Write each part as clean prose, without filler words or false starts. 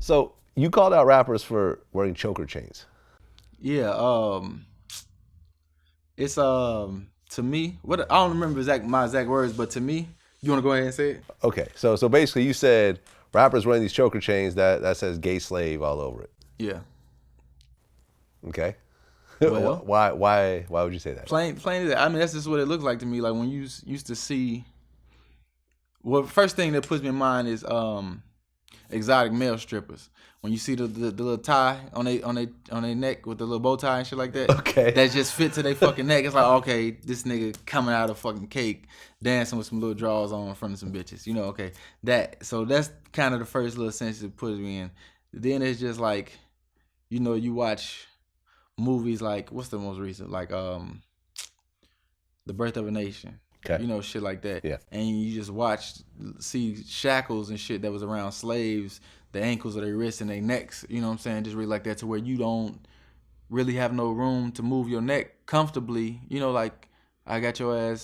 So you called out rappers for wearing choker chains. Yeah, it's to me, what I don't remember my exact words, but to me, you want to go ahead and say it? Okay, so basically you said rappers wearing these choker chains that says gay slave all over it. Yeah. Okay. Well, why would you say that? plain as I mean, that's just what it looks like to me. Like when you used to see. Well, first thing that puts me in mind is exotic male strippers. When you see the little tie on they neck with the little bow tie and shit like that, Okay, that just fit to their fucking neck. It's like, okay, this nigga coming out of fucking cake, dancing with some little drawers on in front of some bitches. You know, okay, so that's kind of the first little sense that puts me in. Then it's just like, you know, you watch movies like, what's the most recent, like The Birth of a Nation. Okay. You know, shit like that. Yeah. And you just see shackles and shit that was around slaves, the ankles of their wrists and their necks, you know what I'm saying? Just really like that, to where you don't really have no room to move your neck comfortably. You know, like, I got you on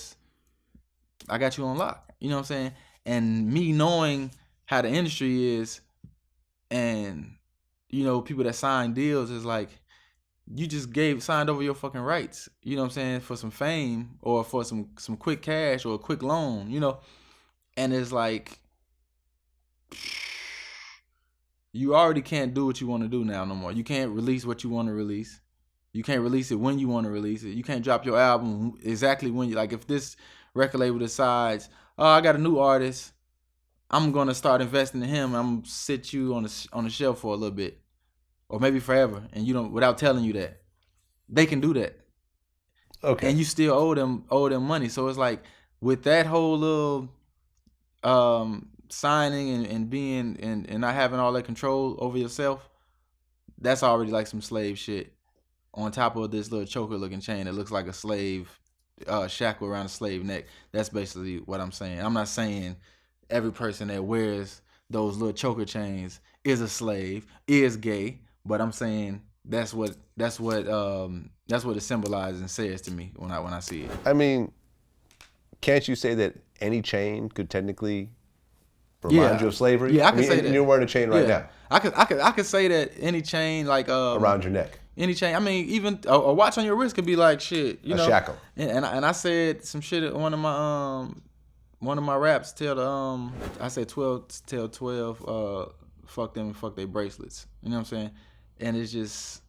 lock. You know what I'm saying? And me knowing how the industry is, and, you know, people that sign deals, is like, you just signed over your fucking rights, you know what I'm saying, for some fame or for some quick cash or a quick loan, you know? And it's like, you already can't do what you want to do now no more. You can't release what you want to release. You can't release it when you want to release it. You can't drop your album exactly when you, like, if this record label decides, oh, I got a new artist, I'm going to start investing in him, I'm going to sit you on the shelf for a little bit. Or maybe forever, and you don't, without telling you that. They can do that. Okay. And you still owe them money. So it's like, with that whole little signing and being and not having all that control over yourself, that's already like some slave shit. On top of this little choker looking chain that looks like a slave shackle around a slave neck. That's basically what I'm saying. I'm not saying every person that wears those little choker chains is a slave, is gay. But I'm saying that's what it symbolizes and says to me when I see it. I mean, can't you say that any chain could technically remind you of slavery? Yeah, I can say that. You're wearing a chain right now. I could say that any chain, like around your neck. Any chain. I mean, even a watch on your wrist could be like shit. You know, a shackle. And I said some shit at one of my raps. I said 12. Fuck them and fuck their bracelets. You know what I'm saying? And it's just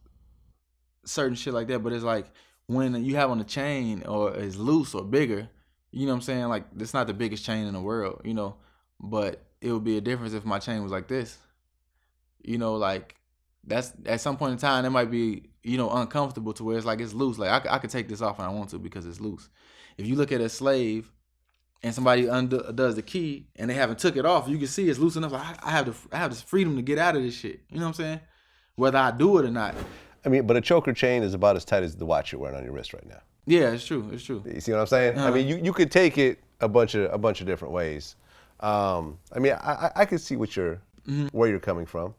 certain shit like that. But it's like, when you have on a chain or is loose or bigger, you know what I'm saying? Like, it's not the biggest chain in the world, you know, but it would be a difference if my chain was like this. You know, like, that's at some point in time that might be, you know, uncomfortable, to where it's like, it's loose. Like, I could take this off when I want to because it's loose. If you look at a slave and somebody does the key and they haven't took it off, you can see it's loose enough. Like, I have this freedom to get out of this shit. You know what I'm saying? Whether I do it or not. I mean, but a choker chain is about as tight as the watch you're wearing on your wrist right now. Yeah, it's true. It's true. You see what I'm saying? I mean, you could take it a bunch of different ways. I mean, I could see where you're coming from.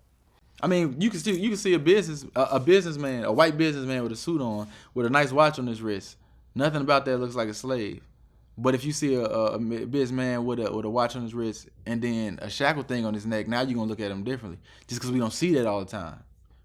I mean, you can see a businessman, a white businessman with a suit on, with a nice watch on his wrist. Nothing about that looks like a slave. But if you see a businessman with a watch on his wrist and then a shackle thing on his neck, now you're gonna look at him differently, just because we don't see that all the time.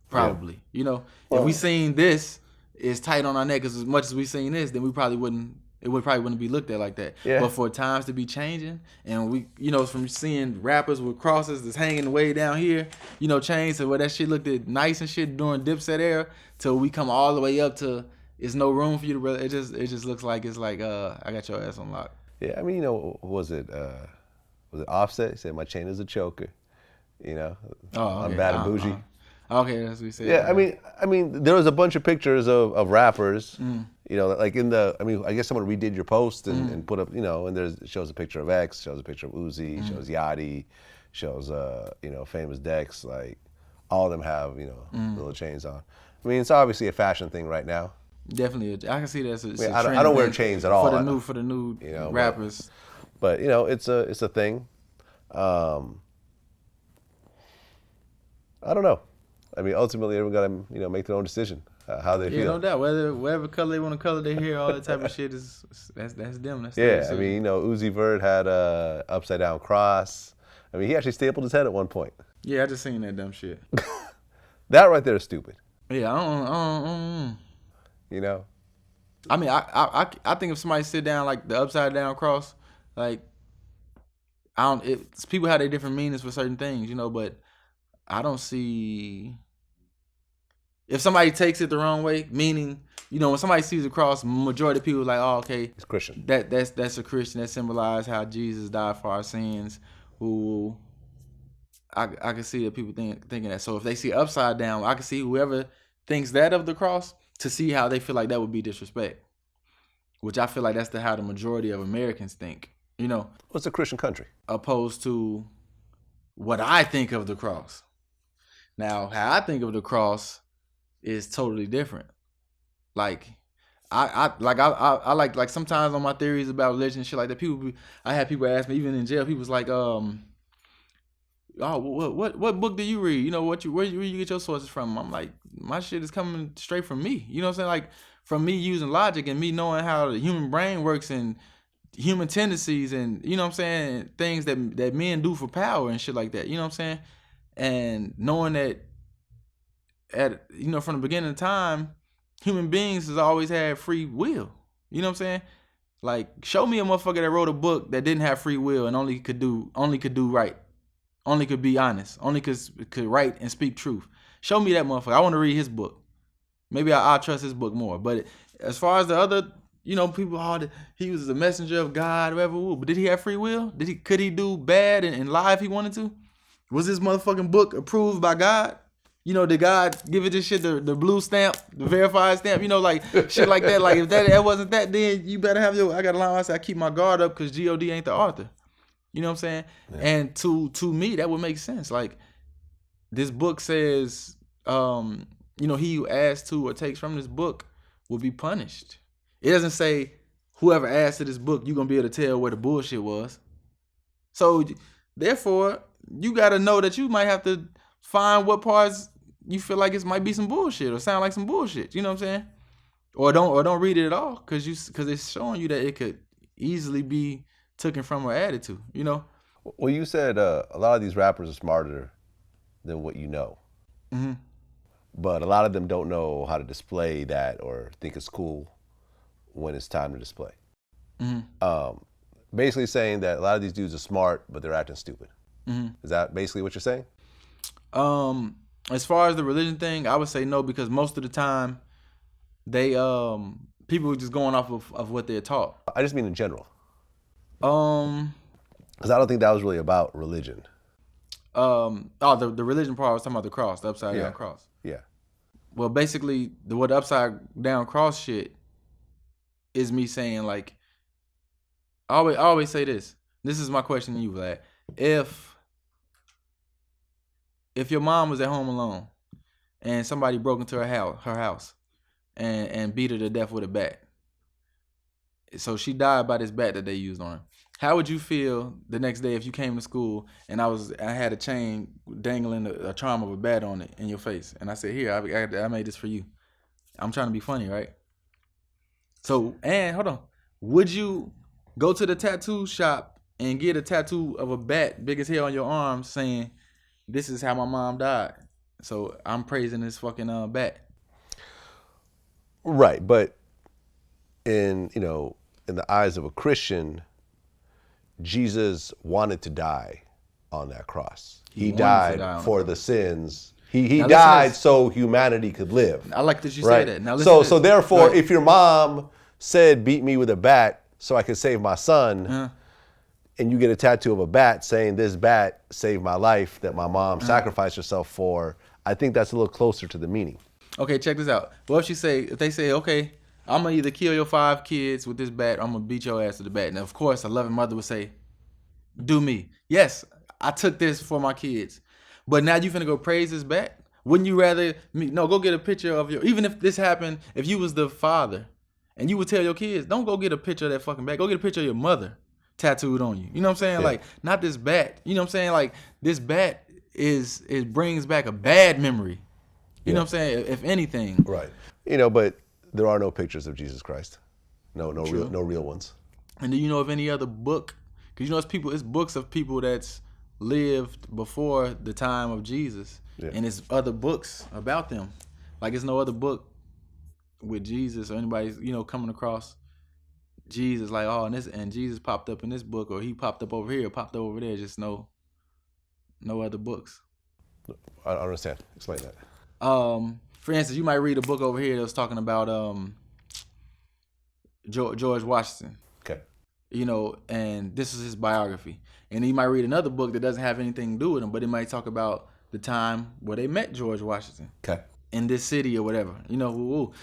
Probably, yeah. You know, if we seen this is tight on our neck as much as we seen this, then it probably wouldn't be looked at like that. Yeah. But for times to be changing, and we, you know, from seeing rappers with crosses that's hanging way down here, you know, chains, to where that shit looked nice and shit during Dipset era, till we come all the way up to it's no room for you to. It just looks like it's like I got your ass on lock. Yeah, I mean, you know, was it Offset? He said my chain is a choker. You know, I'm bad and bougie. Okay, that's what he said. Yeah, I mean, there was a bunch of pictures of rappers. You know, like I guess someone redid your post and put up, you know, and it shows a picture of X, shows a picture of Uzi, shows Yachty, shows you know, Famous Dex. Like, all of them have, you know, little chains on. I mean, it's obviously a fashion thing right now. Definitely, I can see that. It's a I don't wear chains at all for the new you know, rappers. But you know, it's a thing. I don't know. I mean, ultimately, everyone got to, you know, make their own decision how they feel. Yeah, no doubt. Whatever color they want to color their hair, all that type of shit that's them. That's I mean, you know, Uzi Vert had a upside down cross. I mean, he actually stapled his head at one point. Yeah, I just seen that dumb shit. That right there is stupid. Yeah, I don't. You know? I mean, I think if somebody sit down like the upside down cross, like it's people have their different meanings for certain things, you know, but I don't see if somebody takes it the wrong way, meaning, you know, when somebody sees a cross, majority of people are like, oh, okay, It's Christian. That's a Christian that symbolizes how Jesus died for our sins. Who I can see that people thinking that. So if they see upside down, I can see whoever thinks that of the cross to see how they feel like that would be disrespect, which I feel like that's how the majority of Americans think, you know. What's a Christian country? Opposed to what I think of the cross. Now, how I think of the cross is totally different. Like, I like sometimes on my theories about religion and shit like that, I had people ask me, even in jail, people was like, oh, what book do you read? You know, where you get your sources from? I'm like, my shit is coming straight from me. You know what I'm saying? Like, from me using logic and me knowing how the human brain works and human tendencies and, you know what I'm saying, things that men do for power and shit like that. You know what I'm saying? And knowing that from the beginning of time, human beings has always had free will. You know what I'm saying? Like, show me a motherfucker that wrote a book that didn't have free will and only could do right. Only could be honest. Only could write and speak truth. Show me that motherfucker. I want to read his book. Maybe I'll trust his book more. But as far as the other, you know, people, he was the messenger of God, whatever. But did he have free will? Could he do bad and lie if he wanted to? Was this motherfucking book approved by God? You know, did God give it this shit the blue stamp, the verified stamp? You know, like shit like that. Like if that wasn't that, then you better have I got a line. I said I keep my guard up because God ain't the author. You know what I'm saying? Yeah. And to me, that would make sense. Like, this book says, you know, he who adds to or takes from this book will be punished. It doesn't say whoever adds to this book, you're going to be able to tell where the bullshit was. So, therefore, you got to know that you might have to find what parts you feel like it might be some bullshit or sound like some bullshit. You know what I'm saying? Or don't read it at all because it's showing you that it could easily be taken from or added to, you know? Well, you said a lot of these rappers are smarter than what you know. Mm-hmm. But a lot of them don't know how to display that or think it's cool when it's time to display. Mm-hmm. Basically saying that a lot of these dudes are smart, but they're acting stupid. Mm-hmm. Is that basically what you're saying? As far as the religion thing, I would say no, because most of the time they people are just going off of what they're taught. I just mean in general. Because I don't think that was really about religion. The religion part I was talking about the cross, the upside down cross. Yeah. Well, basically, what the upside down cross shit is me saying, like, I always say this. This is my question to you, Vlad. If your mom was at home alone and somebody broke into her house and beat her to death with a bat, so she died by this bat that they used on her, how would you feel the next day if you came to school and I had a chain dangling a charm of a bat on it in your face, and I said, here, I made this for you. I'm trying to be funny, right? So, and hold on, would you go to the tattoo shop and get a tattoo of a bat big as hell on your arm saying, this is how my mom died, so I'm praising this fucking bat? Right, but in the eyes of a Christian, Jesus wanted to die on that cross. He died for the sins. He died so humanity could live. I like that you right? say that. Now so therefore, if your mom said, beat me with a bat so I could save my son, and you get a tattoo of a bat saying this bat saved my life that my mom sacrificed herself for, I think that's a little closer to the meaning. Okay, check this out. What if they say, okay, I'm going to either kill your 5 kids with this bat or I'm going to beat your ass with the bat. Now, of course, a loving mother would say, do me. Yes, I took this for my kids. But now you finna go praise this bat? Wouldn't you rather go get a picture of even if this happened, if you was the father and you would tell your kids, don't go get a picture of that fucking bat. Go get a picture of your mother tattooed on you. You know what I'm saying? Yeah. Like, not this bat. You know what I'm saying? Like, this bat it brings back a bad memory. You know what I'm saying? If anything. Right. But there are no pictures of Jesus Christ. No real ones. And do you know of any other book? Because it's books of people that's lived before the time of Jesus, and it's other books about them. Like it's no other book with Jesus or anybody, coming across Jesus like, and Jesus popped up in this book, or he popped up over here, popped up over there. Just no other books. I don't understand. Explain that. For instance, you might read a book over here that was talking about George Washington. Okay. And this is his biography. And you might read another book that doesn't have anything to do with him, but it might talk about the time where they met George Washington. Okay. In this city or whatever.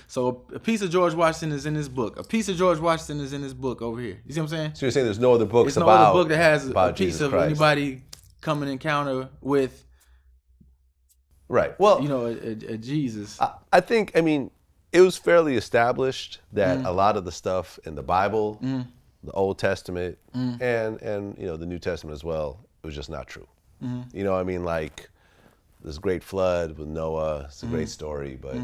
So a piece of George Washington is in this book. A piece of George Washington is in this book over here. You see what I'm saying? So you're saying there's no other books There's about no other book that has a piece Jesus of Christ. anybody come in encounter with, right. Well, a Jesus. I think, it was fairly established that a lot of the stuff in the Bible, the Old Testament, and the New Testament as well, it was just not true. Like this great flood with Noah, it's a great story, but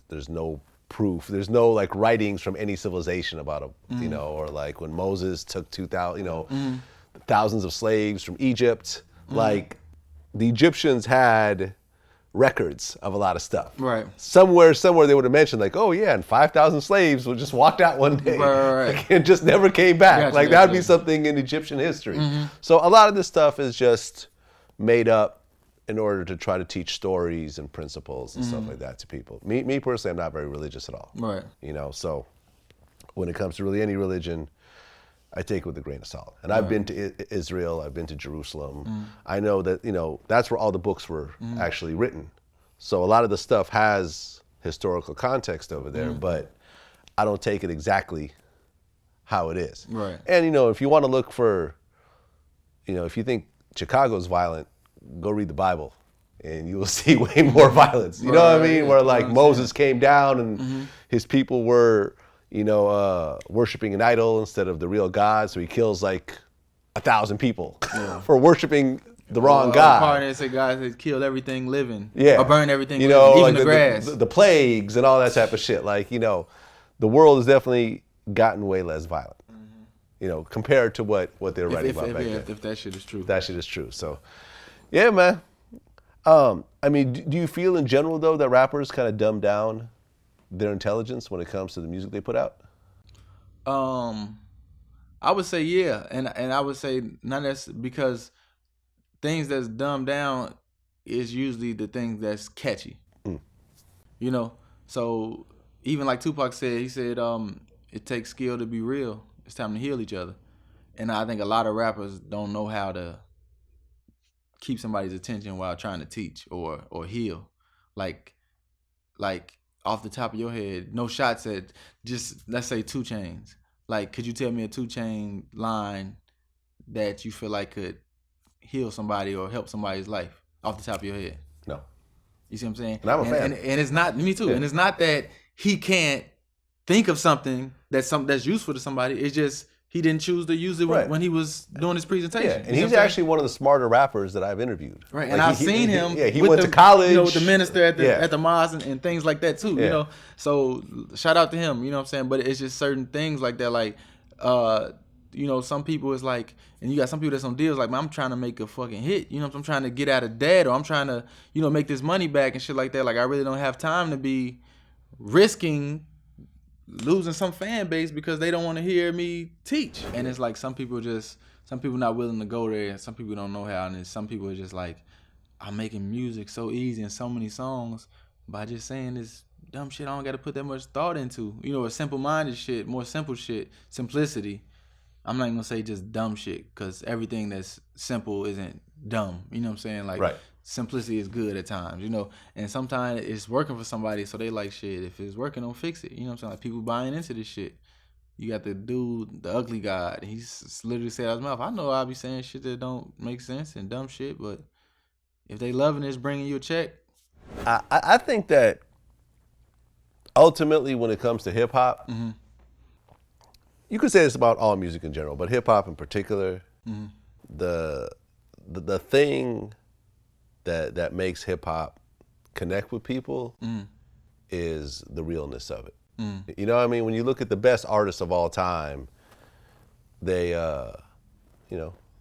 there's no proof. There's no like writings from any civilization about or like when Moses took 2,000, thousands of slaves from Egypt, like the Egyptians had records of a lot of stuff. Right. Somewhere they would have mentioned like, oh yeah, and 5,000 slaves just walked out one day. Right. And just never came back. Gotcha, That would be something in Egyptian history. So a lot of this stuff is just made up in order to try to teach stories and principles and stuff like that to people. Me personally, I'm not very religious at all. Right. So when it comes to really any religion, I take it with a grain of salt. And I've been to Israel, I've been to Jerusalem. I know that, that's where all the books were actually written. So a lot of the stuff has historical context over there, but I don't take it exactly how it is. Right. And, if you want to look for, if you think Chicago's violent, go read the Bible and you will see way more violence. You know what I mean? Where like Moses came down and his people were, worshiping an idol instead of the real God. So he kills like 1,000 people for worshiping the wrong God. Part of it say guys that killed everything living. Yeah. Or burned everything living, even like the grass. The plagues and all that type of shit. Like, the world has definitely gotten way less violent. Compared to what they were writing about back then. If that shit is true. That shit is true. So, yeah, man. Do you feel in general, though, that rappers kind of dumb down their intelligence when it comes to the music they put out? I would say yeah. And I would say not that's because things that's dumbed down is usually the things that's catchy. So even like Tupac said, he said, it takes skill to be real. It's time to heal each other. And I think a lot of rappers don't know how to keep somebody's attention while trying to teach or heal. Like off the top of your head, no shots at just, let's say 2 Chainz. Like, could you tell me a 2 Chainz line that you feel like could heal somebody or help somebody's life off the top of your head? No. You see what I'm saying? And I'm a fan. And it's not, me too. Yeah. And it's not that he can't think of something that's useful to somebody. It's just he didn't choose to use it when he was doing his presentation. Yeah, and he's actually one of the smarter rappers that I've interviewed. Right, and I've seen him. He went to college. With the minister at the mosque and things like that too. Yeah. So shout out to him. You know what I'm saying? But it's just certain things like that. Like, some people is like, and you got some people that's on deals like, man, I'm trying to make a fucking hit. I'm trying to get out of debt, or I'm trying to, make this money back and shit like that. Like, I really don't have time to be risking losing some fan base because they don't want to hear me teach. And it's like some people not willing to go there, and some people don't know how, and some people are just like, I'm making music so easy and so many songs by just saying this dumb shit I don't got to put that much thought into. A simple-minded shit, more simple shit, simplicity. I'm not even gonna say just dumb shit, because everything that's simple isn't dumb. You know what I'm saying? Like, right. Simplicity is good at times, and sometimes it's working for somebody, so they like, shit, if it's working, don't fix it. You know what I'm saying? Like, people buying into this shit. You got the dude, the ugly God, he's literally said out his mouth, I know I'll be saying shit that don't make sense and dumb shit, but if they loving this, bringing you a check. I think that ultimately when it comes to hip hop, you could say this about all music in general, but hip hop in particular, the thing that makes hip hop connect with people is the realness of it. You know what I mean? When you look at the best artists of all time, they,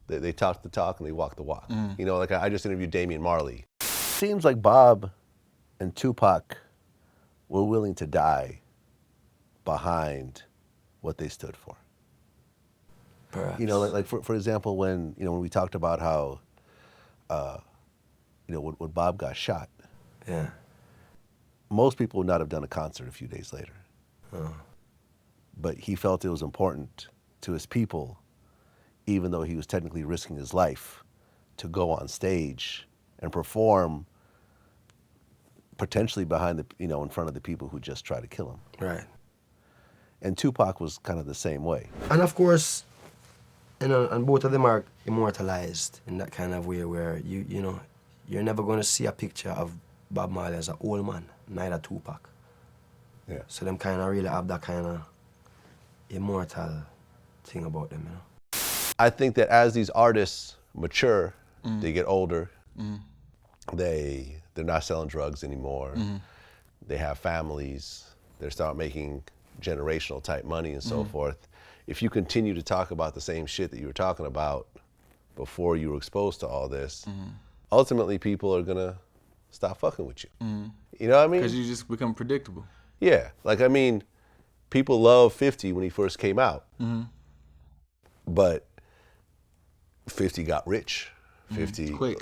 They talk the talk and they walk the walk. You know, like I just interviewed Damian Marley. Seems like Bob and Tupac were willing to die behind what they stood for. Perhaps. You know, like for example, when we talked about how, when Bob got shot, Yeah. most people would not have done a concert a few days later. But he felt it was important to his people, even though he was technically risking his life, to go on stage and perform potentially behind in front of the people who just tried to kill him. Right. And Tupac was kind of the same way. And of course, and both of them are immortalized in that kind of way where you're never going to see a picture of Bob Marley as an old man, neither Tupac. Yeah. So them kind of really have that kind of immortal thing about them, I think that as these artists mature, they get older, they're not selling drugs anymore, they have families, they start making generational type money and so forth. If you continue to talk about the same shit that you were talking about before you were exposed to all this, ultimately people are gonna stop fucking with you. You know what I mean? Because you just become predictable. Yeah, like I mean, people loved 50 when he first came out, but 50 got rich. 50, quick.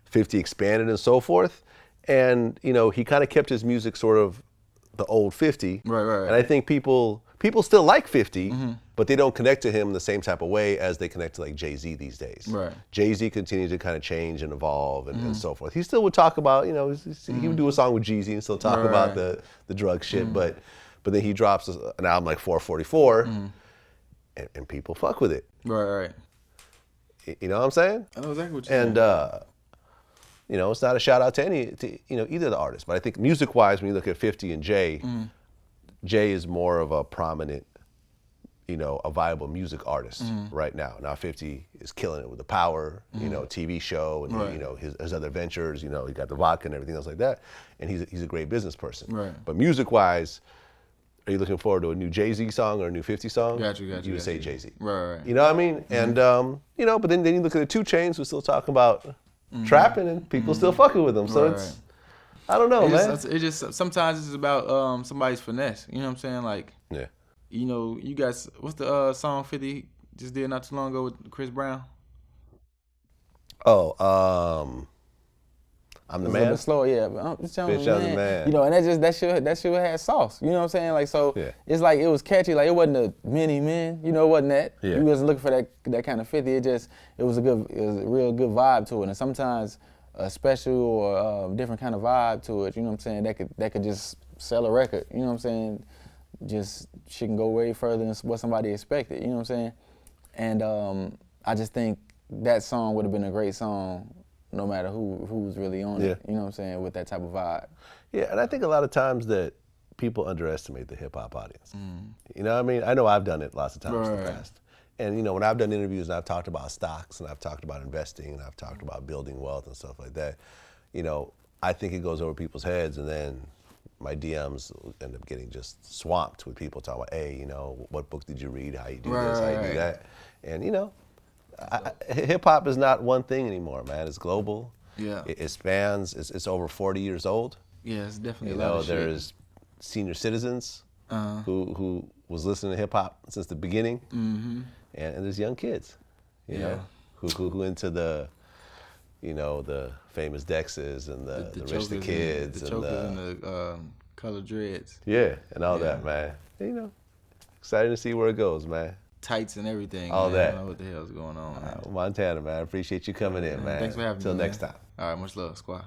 50 expanded and so forth, and he kind of kept his music sort of the old 50. Right. And I think people still like 50, but they don't connect to him the same type of way as they connect to like Jay-Z these days. Right. Jay-Z continued to kind of change and evolve and so forth. He still would talk about, he would do a song with Jeezy and still talk about the drug shit, but then he drops an album like 444 and people fuck with it. Right. You know what I'm saying? I know exactly what you're And saying. it's not a shout out to either of the artists, but I think music wise, when you look at 50 and Jay, Jay is more of a prominent, a viable music artist right now. Now 50 is killing it with the Power, TV show and his other ventures. He got the vodka and everything else like that, and he's a great business person. Right. But music wise, are you looking forward to a new Jay-Z song or a new 50 song? Got you. You would say Jay-Z. Right. You know what I mean? And but then you look at the 2 Chainz, who's still talking about trapping, and people still fucking with them. So it's, I don't know, man. It just sometimes it's about somebody's finesse. You know what I'm saying? Like, Yeah. You guys, what's the song 50 just did not too long ago with Chris Brown? Oh, I'm the It's a man. little bit slow, yeah. But I'm just telling Bitch, you, I'm the man. man. And that shit had sauce. You know what I'm saying? Like, so Yeah. it's like it was catchy. Like, it wasn't a many men. It wasn't that. Yeah. You wasn't looking for that kind of 50. It was a real good vibe to it. And sometimes a special or different kind of vibe to it. You know what I'm saying? That could just sell a record. You know what I'm saying? Just she can go way further than what somebody expected. You know what I'm saying? And I just think that song would have been a great song, no matter who's really on it, you know what I'm saying, with that type of vibe. Yeah, and I think a lot of times that people underestimate the hip hop audience. You know what I mean? I know I've done it lots of times in the past. And when I've done interviews and I've talked about stocks and I've talked about investing and I've talked about building wealth and stuff like that, I think it goes over people's heads, and then my DMs end up getting just swamped with people talking about, hey, what book did you read? How you do this? How you do that? And hip hop is not one thing anymore, man. It's global. Yeah. It spans. It's over 40 years old. Yeah, it's definitely a lot of shit. There's senior citizens who was listening to hip hop since the beginning, and there's young kids, who into the famous Dexes and the Rich the Kids and the colored dreads. Yeah, and all that, man. Excited to see where it goes, man. Tights and everything. All man. that. I don't know what the hell's going on, man. Montana, man. I appreciate you coming in, man. Thanks for having me. Till next man. time. All right, much love, squad.